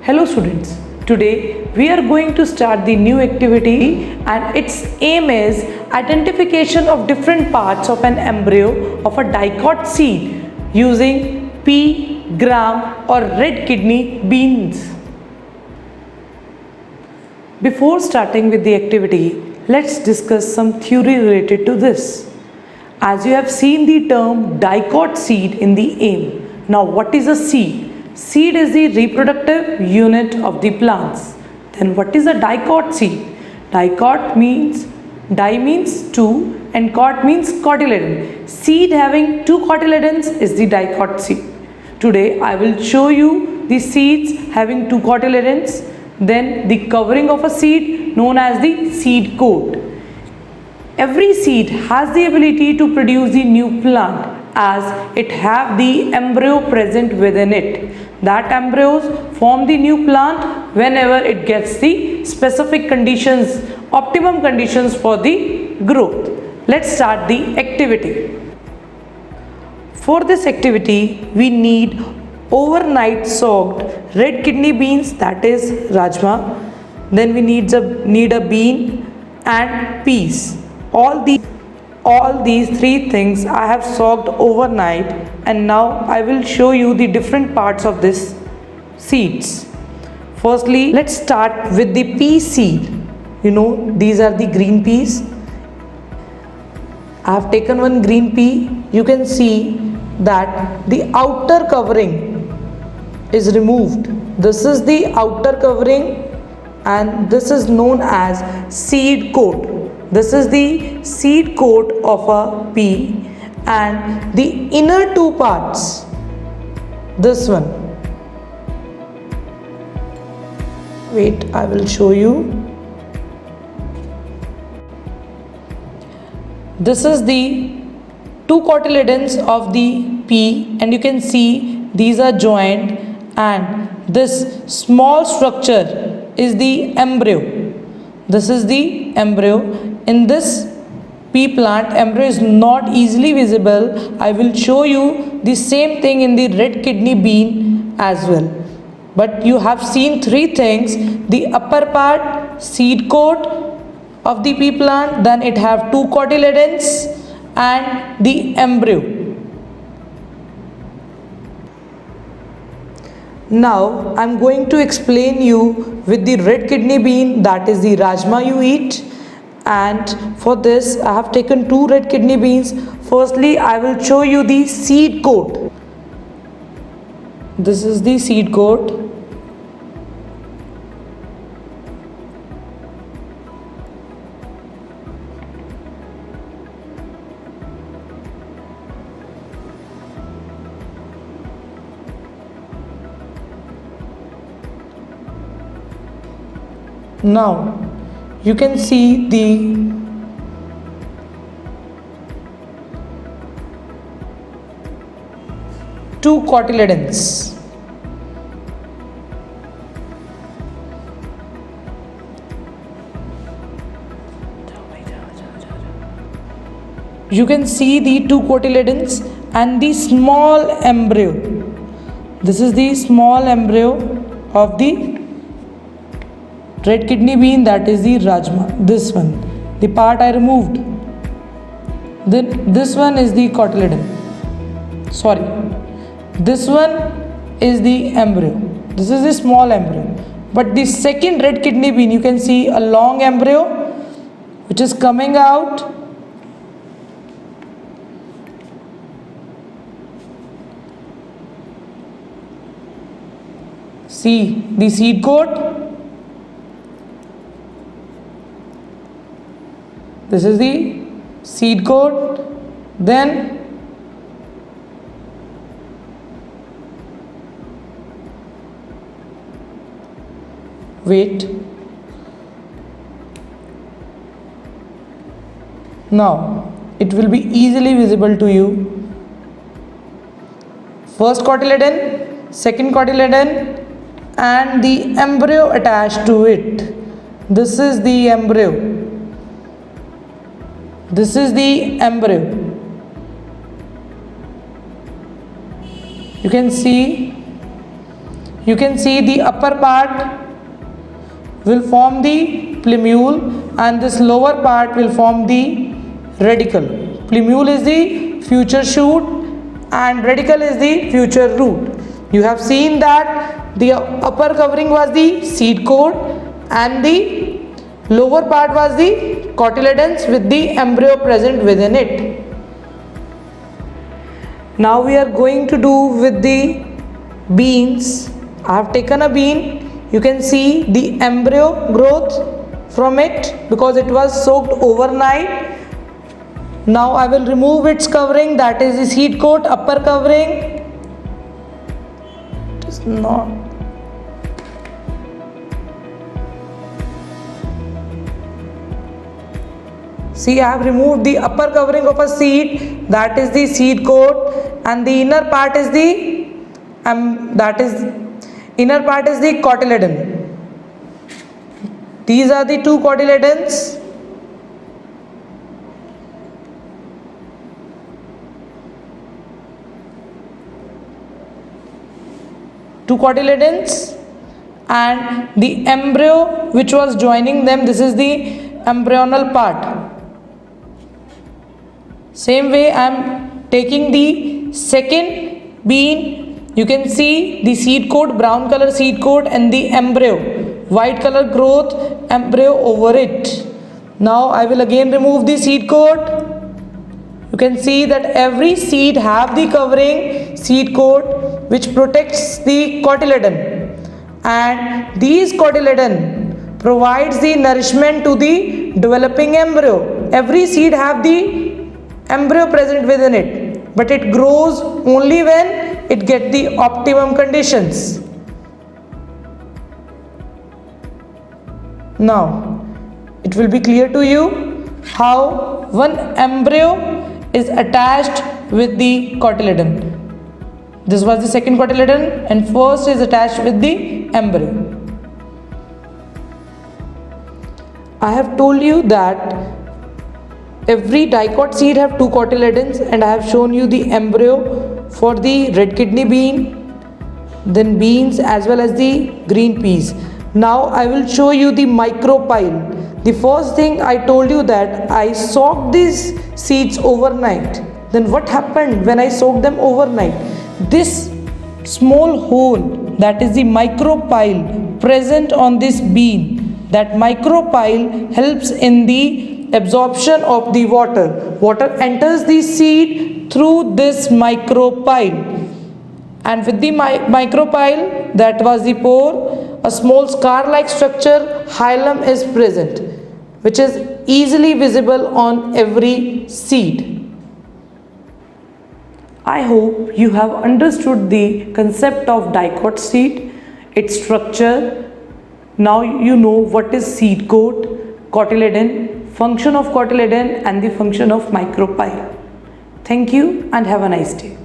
Hello students, today we are going to start the new activity and its aim is identification of different parts of an embryo of a dicot seed using pea, gram or red kidney beans. Before starting with the activity, let's discuss some theory related to this. As you have seen the term dicot seed in the aim. Now what is a seed? Seed is the reproductive unit of the plants. Then what is a dicot seed? Dicot means, di means two and cot means cotyledon. Seed having two cotyledons is the dicot seed. Today I will show you the seeds having two cotyledons, then the covering of a seed known as the seed coat. Every seed has the ability to produce the new plant as it have the embryo present within it. That embryos form the new plant whenever it gets the specific conditions, optimum conditions for the growth. Let's start the activity. For this activity, we need overnight soaked red kidney beans, that is rajma. Then we need a bean and peas. All these three things I have soaked overnight, and now I will show you the different parts of this seeds. Firstly, let's start with the pea seed. These are the green peas. I have taken one green pea. You can see that the outer covering is removed. This is the outer covering and this is known as seed coat. This is the seed coat of a pea, and the inner two parts, this one. Wait, I will show you. This is the two cotyledons of the pea, and you can see these are joined, and this small structure is the embryo. This is the embryo. In this pea plant, embryo is not easily visible. I will show you the same thing in the red kidney bean as well. But you have seen three things: the upper part, seed coat of the pea plant, then it have two cotyledons and the embryo. Now I am going to explain you with the red kidney bean, that is the rajma you eat. And for this I have taken two red kidney beans. Firstly, I will show you the seed coat. This is the seed coat. Now you can see the two cotyledons. You can see the two cotyledons and the small embryo. This is the small embryo of the red kidney bean, that is the rajma. This one, the part I removed. Then this one is the cotyledon. Sorry, this one is the embryo. This is the small embryo. But the second red kidney bean, you can see a long embryo which is coming out. See the seed coat. This is the seed coat. Then wait. Now it will be easily visible to you. First cotyledon, second cotyledon, and the embryo attached to it. This is the embryo. This is the embryo. You can see you can see the upper part will form the plumule and this lower part will form the radicle. Plumule is the future shoot and radicle is the future root. You have seen that the upper covering was the seed coat and the lower part was the cotyledons with the embryo present within it. Now we are going to do with the beans. I have taken a bean. You can see the embryo growth from it because it was soaked overnight. Now I will remove its covering, that is the seed coat upper covering. It is not. See, I have removed the upper covering of a seed, that is the seed coat, and the inner part is the cotyledon. These are the two cotyledons. And the embryo which was joining them, this is the embryonal part. Same way I am taking the second bean. You can see the seed coat, brown color seed coat, and the embryo, white color growth embryo over it. Now I will again remove the seed coat. You can see that every seed have the covering seed coat which protects the cotyledon, and these cotyledon provides the nourishment to the developing embryo. Every seed have the embryo present within it, but it grows only when it gets the optimum conditions. Now it will be clear to you how one embryo is attached with the cotyledon. This was the second cotyledon and first is attached with the embryo. I have told you that every dicot seed have two cotyledons, and I have shown you the embryo for the red kidney bean, then beans as well as the green peas. Now I will show you the micropyle. The first thing I told you that I soaked these seeds overnight. Then what happened when I soaked them overnight? This small hole, that is the micropyle present on this bean, that micropyle helps in the absorption of the water. Water enters the seed through this micropyle, and with the micropyle, that was the pore, a small scar-like structure, hilum, is present, which is easily visible on every seed. I hope you have understood the concept of dicot seed, its structure. Now you know what is seed coat, cotyledon, function of cotyledon and the function of micropyle. Thank you and have a nice day.